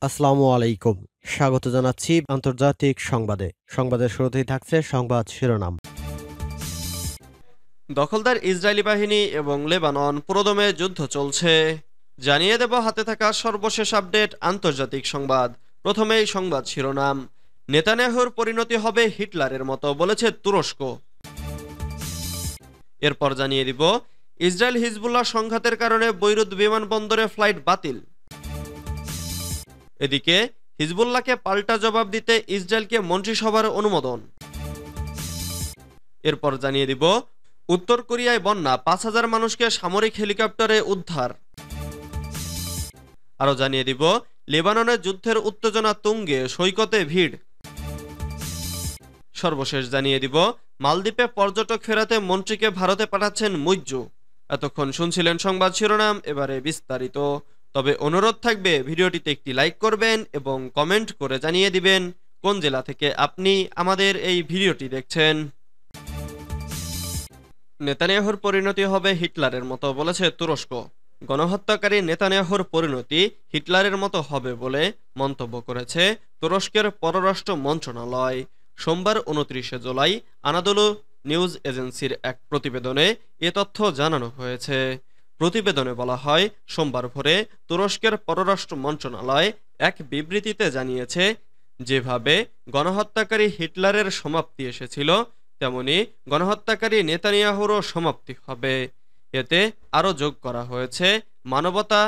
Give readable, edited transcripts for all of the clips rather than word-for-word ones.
আসসালামু আলাইকুম। স্বাগত জানাচ্ছি আন্তর্জাতিক সংবাদে। সংবাদের শুরুতেই থাকছে সংবাদ শিরোনাম। দখলদার ইসরায়েলি বাহিনী এবং লেবানন পুরোদমে যুদ্ধ চলছে। জানিয়ে দেব হাতে থাকা সর্বশেষ আপডেট আন্তর্জাতিক সংবাদ। প্রথমেই সংবাদ শিরোনাম। নেতানিয়াহুর পরিণতি হবে হিটলারের মতো বলেছে তুরস্ক। এরপর জানিয়ে দিব ইসরায়েল হিজবুল্লাহ সংঘাতের কারণে বৈরুত বিমানবন্দরে ফ্লাইট বাতিল। এদিকে হিজবুল্লাহকে পাল্টা জবাব দিতে ইসরায়েলকে মন্ত্রিসভার অনুমোদন। এরপর জানিয়ে দিব উত্তর কোরিয়ায় বন্যা, ৫,০০০ মানুষকে সামরিক হেলিকপ্টারে উদ্ধার। আরও জানিয়ে দিব লেবাননের যুদ্ধের উত্তেজনা তুঙ্গে, সৈকতে ভিড়। সর্বশেষ জানিয়ে দিব মালদ্বীপে পর্যটক ফেরাতে মন্ত্রীকে ভারতে পাঠাচ্ছেন মুইজ্জু। এতক্ষণ শুনছিলেন সংবাদ শিরোনাম, এবারে বিস্তারিত। তবে অনুরোধ থাকবে ভিডিওটিতে একটি লাইক করবেন এবং কমেন্ট করে জানিয়ে দিবেন কোন জেলা থেকে আপনি আমাদের এই ভিডিওটি দেখছেন। নেতানিয়াহুর পরিণতি হবে হিটলারের মতো বলেছে তুরস্ক। গণহত্যাকারী নেতানিয়াহুর পরিণতি হিটলারের মতো হবে বলে মন্তব্য করেছে তুরস্কের পররাষ্ট্র মন্ত্রণালয়। সোমবার ২৯শে জুলাই আনাদোলু নিউজ এজেন্সির এক প্রতিবেদনে এ তথ্য জানানো হয়েছে। প্রতিবেদনে বলা হয়, সোমবার ভোরে তুরস্কের পররাষ্ট্র মন্ত্রণালয় এক বিবৃতিতে জানিয়েছে, যেভাবে গণহত্যাকারী হিটলারের সমাপ্তি এসেছিল তেমনি গণহত্যাকারী নেতানিয়াহুরও সমাপ্তি হবে। এতে আরও যোগ করা হয়েছে, মানবতা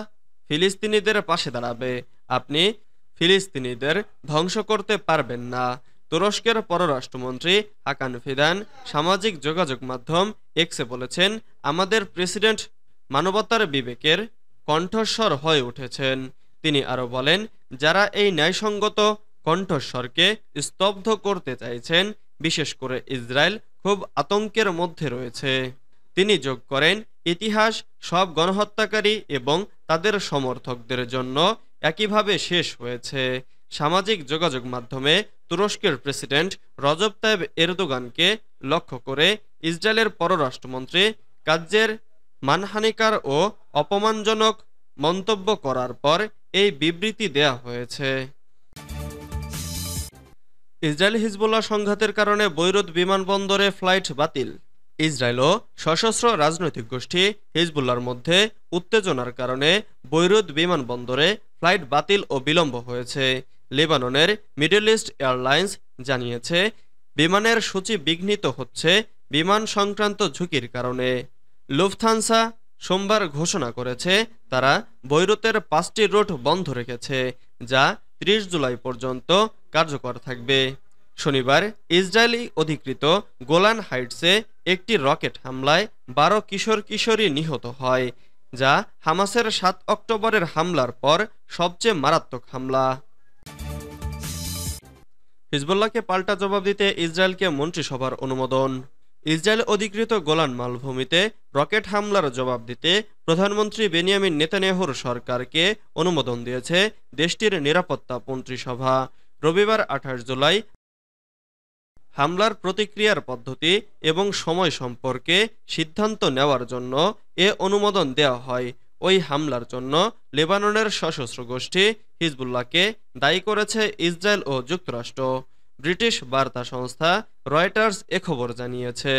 ফিলিস্তিনিদের পাশে দাঁড়াবে, আপনি ফিলিস্তিনিদের ধ্বংস করতে পারবেন না। তুরস্কের পররাষ্ট্রমন্ত্রী হাকান ফিদান সামাজিক যোগাযোগ মাধ্যম এক্সে বলেছেন, আমাদের প্রেসিডেন্ট মানবতার বিবেকের কণ্ঠস্বর হয়ে উঠেছেন। তিনি আরও বলেন, যারা এই ন্যায়সঙ্গত কণ্ঠস্বরকে স্তব্ধ করতে চাইছেন, বিশেষ করে ইসরায়েল, খুব আতঙ্কের মধ্যে রয়েছে। তিনি যোগ করেন, ইতিহাস সব গণহত্যাকারী এবং তাদের সমর্থকদের জন্য একইভাবে শেষ হয়েছে। সামাজিক যোগাযোগ মাধ্যমে তুরস্কের প্রেসিডেন্ট রজব তাইব এরদোগানকে লক্ষ্য করে ইসরায়েলের পররাষ্ট্রমন্ত্রী কাজ্জের মানহানিকার ও অপমানজনক মন্তব্য করার পর এই বিবৃতি দেয়া হয়েছে। ইসরায়েল হিজবুল্লাহ সংঘাতের কারণে বৈরুত বিমানবন্দরে ফ্লাইট বাতিল। ইসরায়েল ও সশস্ত্র রাজনৈতিক গোষ্ঠী হিজবুল্লাহর মধ্যে উত্তেজনার কারণে বৈরুত বিমানবন্দরে ফ্লাইট বাতিল ও বিলম্ব হয়েছে। লেবাননের মিডল ইস্ট এয়ারলাইন্স জানিয়েছে, বিমানের সূচি বিঘ্নিত হচ্ছে বিমান সংক্রান্ত ঝুঁকির কারণে। লুফথানসা সোমবার ঘোষণা করেছে, তারা বৈরুতের ৫টি রুট বন্ধ রেখেছে, যা ৩০ জুলাই পর্যন্ত কার্যকর থাকবে। শনিবার ইসরায়েলি অধিকৃত গোলান হাইটসে একটি রকেট হামলায় ১২ কিশোরী নিহত হয়, যা হামাসের ৭ অক্টোবরের হামলার পর সবচেয়ে মারাত্মক হামলা। হিজবুল্লাহকে পাল্টা জবাব দিতে ইসরায়েলকে মন্ত্রিসভার অনুমোদন। ইসরায়েল অধিকৃত গোলান মালভূমিতে রকেট হামলার জবাব দিতে প্রধানমন্ত্রী বেনিয়ামিন নেতানিয়াহুর সরকারকে অনুমোদন দিয়েছে দেশটির নিরাপত্তা মন্ত্রিসভা। রবিবার ২৮ জুলাই হামলার প্রতিক্রিয়ার পদ্ধতি এবং সময় সম্পর্কে সিদ্ধান্ত নেওয়ার জন্য এ অনুমোদন দেওয়া হয়। ওই হামলার জন্য লেবাননের সশস্ত্র গোষ্ঠী হিজবুল্লাহকে দায়ী করেছে ইসরায়েল ও যুক্তরাষ্ট্র। ব্রিটিশ বার্তা সংস্থা রয়টার্স এ খবর জানিয়েছে।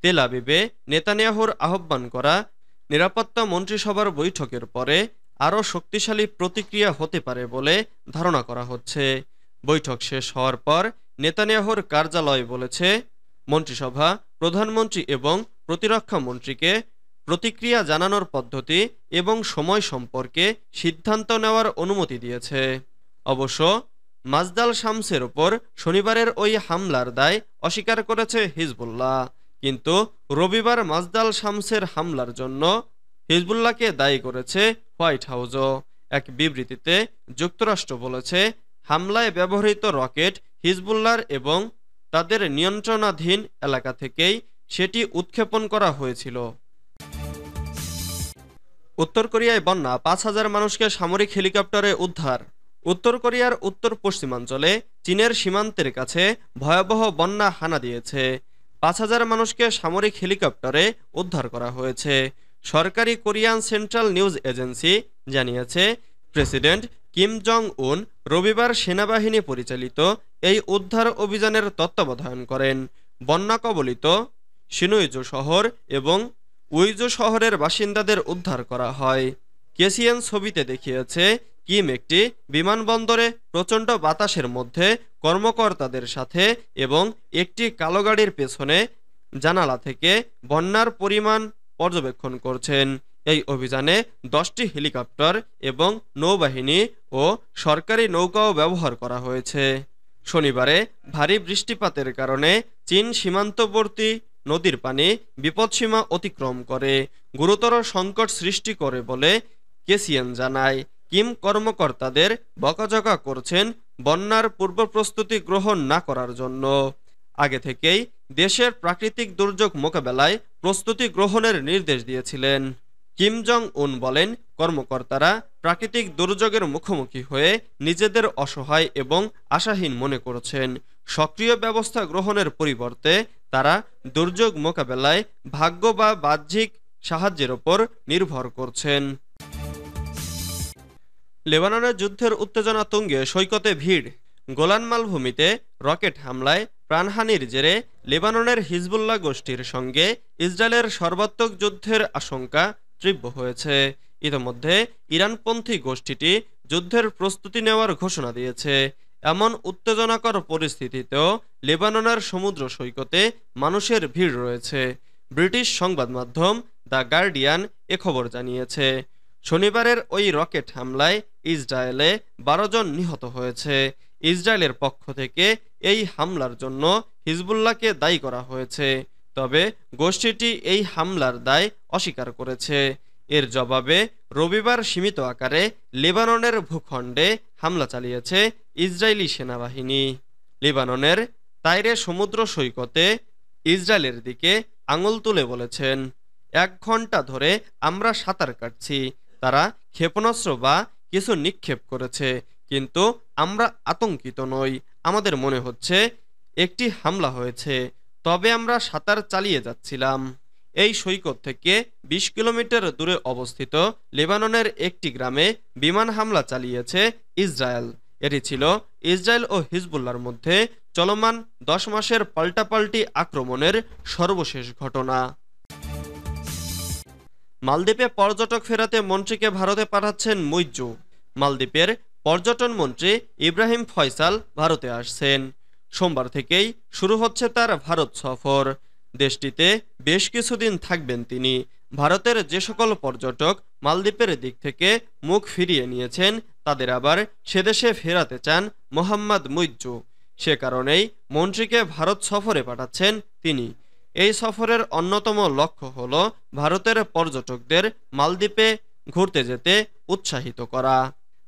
তেল আবিবে নেতানিয়াহুর আহ্বান করা নিরাপত্তা মন্ত্রিসভার বৈঠকের পরে আরও শক্তিশালী প্রতিক্রিয়া হতে পারে বলে ধারণা করা হচ্ছে। বৈঠক শেষ হওয়ার পর নেতানিয়াহুর কার্যালয় বলেছে, মন্ত্রিসভা প্রধানমন্ত্রী এবং প্রতিরক্ষা মন্ত্রীকে প্রতিক্রিয়া জানানোর পদ্ধতি এবং সময় সম্পর্কে সিদ্ধান্ত নেওয়ার অনুমতি দিয়েছে। অবশ্য মাজদাল শামসের ওপর শনিবারের ওই হামলার দায় অস্বীকার করেছে হিজবুল্লাহ, কিন্তু রবিবার মাজদাল শামসের হামলার জন্য হিজবুল্লাহকে দায়ী করেছে হোয়াইট হাউসও। এক বিবৃতিতে যুক্তরাষ্ট্র বলেছে, হামলায় ব্যবহৃত রকেট হিজবুল্লাহর এবং তাদের নিয়ন্ত্রণাধীন এলাকা থেকেই সেটি উৎক্ষেপণ করা হয়েছিল। উত্তর কোরিয়ায় বন্যা, ৫,০০০ মানুষকে সামরিক হেলিকপ্টারে উদ্ধার। উত্তর কোরিয়ার উত্তর পশ্চিমাঞ্চলে চীনের সীমান্তের কাছে ভয়াবহ বন্যা হানা দিয়েছে। ৫,০০০ মানুষকে সামরিক হেলিকপ্টারে উদ্ধার করা হয়েছে। সরকারি কোরিয়ান সেন্ট্রাল নিউজ এজেন্সি জানিয়েছে, প্রেসিডেন্ট কিম জং উন রবিবার সেনাবাহিনী পরিচালিত এই উদ্ধার অভিযানের তত্ত্বাবধান করেন। বন্যা কবলিত সিনুইজু শহর এবং উইজু শহরের বাসিন্দাদের উদ্ধার করা হয়। কেসিএন ছবিতে দেখিয়েছে কিম একটি বিমানবন্দরে প্রচণ্ড বাতাসের মধ্যে কর্মকর্তাদের সাথে এবং একটি কালো গাড়ির পেছনে জানালা থেকে বন্যার পরিমাণ পর্যবেক্ষণ করছেন। এই অভিযানে 10টি হেলিকপ্টার এবং নৌবাহিনী ও সরকারি নৌকাও ব্যবহার করা হয়েছে। শনিবারে ভারী বৃষ্টিপাতের কারণে চীন সীমান্তবর্তী নদীর পানি বিপদসীমা অতিক্রম করে গুরুতর সংকট সৃষ্টি করে বলে কেসিএন জানায়। কিম কর্মকর্তাদের বকাঝকা করছেন বন্যার পূর্ব প্রস্তুতি গ্রহণ না করার জন্য। আগে থেকেই দেশের প্রাকৃতিক দুর্যোগ মোকাবেলায় প্রস্তুতি গ্রহণের নির্দেশ দিয়েছিলেন। কিম জং উন বলেন, কর্মকর্তারা প্রাকৃতিক দুর্যোগের মুখোমুখি হয়ে নিজেদের অসহায় এবং আশাহীন মনে করছেন। সক্রিয় ব্যবস্থা গ্রহণের পরিবর্তে তারা দুর্যোগ মোকাবেলায় ভাগ্য বা বাহ্যিক সাহায্যের ওপর নির্ভর করছেন। লেবাননের যুদ্ধের উত্তেজনা তুঙ্গে সৈকতে ভিড়। গোলান মালভূমিতে রকেট হামলায় প্রাণহানির জেরে লেবাননের হিজবুল্লাহ গোষ্ঠীর সঙ্গে ইসরায়েলের সর্বাত্মক যুদ্ধের আশঙ্কা তীব্র হয়েছে। ইতোমধ্যে ইরানপন্থী গোষ্ঠীটি যুদ্ধের প্রস্তুতি নেওয়ার ঘোষণা দিয়েছে। এমন উত্তেজনাকর পরিস্থিতিতেও লেবাননের সমুদ্র সৈকতে মানুষের ভিড় রয়েছে। ব্রিটিশ সংবাদ মাধ্যম দ্য গার্ডিয়ান এ খবর জানিয়েছে। শনিবারের ওই রকেট হামলায় ইসরায়েলে 12 জন নিহত হয়েছে। ইসরায়েলের পক্ষ থেকে এই হামলার জন্য হিজবুল্লাহকে দায়ী করা হয়েছে, তবে গোষ্ঠীটি এই হামলার দায় অস্বীকার করেছে। এর জবাবে রবিবার সীমিত আকারে লেবাননের ভূখণ্ডে হামলা চালিয়েছে ইসরায়েলি সেনাবাহিনী। লেবাননের তাইরে সমুদ্র সৈকতে ইসরায়েলের দিকে আঙুল তুলে বলেছেন, 1 ঘন্টা ধরে আমরা সাঁতার কাটছি। তারা ক্ষেপণাস্ত্র বা কিছু নিক্ষেপ করেছে, কিন্তু আমরা আতঙ্কিত নই। আমাদের মনে হচ্ছে একটি হামলা হয়েছে, তবে আমরা সাঁতার চালিয়ে যাচ্ছিলাম। এই সৈকত থেকে 20 কিলোমিটার দূরে অবস্থিত লেবাননের একটি গ্রামে বিমান হামলা চালিয়েছে ইসরায়েল। এটি ছিল ইসরায়েল ও হিজবুল্লাহর মধ্যে চলমান 10 মাসের পাল্টাপাল্টি আক্রমণের সর্বশেষ ঘটনা। মালদ্বীপে পর্যটক ফেরাতে মন্ত্রীকে ভারতে পাঠাচ্ছেন মুইজ্জু। মালদ্বীপের পর্যটন মন্ত্রী ইব্রাহিম ফয়সাল ভারতে আসছেন। সোমবার থেকেই শুরু হচ্ছে তার ভারত সফর। দেশটিতে বেশ কিছুদিন থাকবেন তিনি। ভারতের যে সকল পর্যটক মালদ্বীপের দিক থেকে মুখ ফিরিয়ে নিয়েছেন, তাদের আবার সেদেশে ফেরাতে চান মোহাম্মদ মুইজ্জু। সে কারণেই মন্ত্রীকে ভারত সফরে পাঠাচ্ছেন তিনি। এই সফরের অন্যতম লক্ষ্য হল ভারতের পর্যটকদের মালদ্বীপে ঘুরতে যেতে উৎসাহিত করা।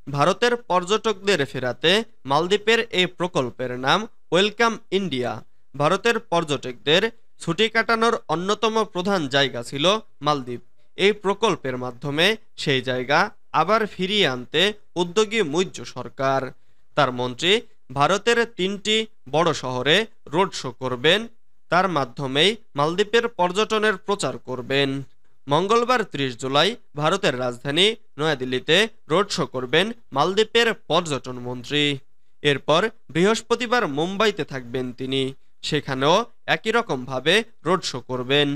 ভারতের পর্যটকদের ফেরাতে মালদ্বীপের এই প্রকল্পের নাম ওয়েলকাম ইন্ডিয়া। ভারতের পর্যটকদের ছুটি কাটানোর অন্যতম প্রধান জায়গা ছিল মালদ্বীপ। এই প্রকল্পের মাধ্যমে সেই জায়গা আবার ফিরিয়ে আনতে উদ্যোগী মুইজ্জু সরকার। তার মন্ত্রী ভারতের 3টি বড় শহরে রোড শো করবেন। তার মাধ্যমেই মালদ্বীপের পর্যটনের প্রচার করবেন। মঙ্গলবার 30 জুলাই ভারতের রাজধানী নয়াদিল্লিতে রোড শো করবেন মালদ্বীপের পর্যটন মন্ত্রী। এরপর বৃহস্পতিবার মুম্বাইতে থাকবেন তিনি। সেখানেও একই রকমভাবে রোড শো করবেন।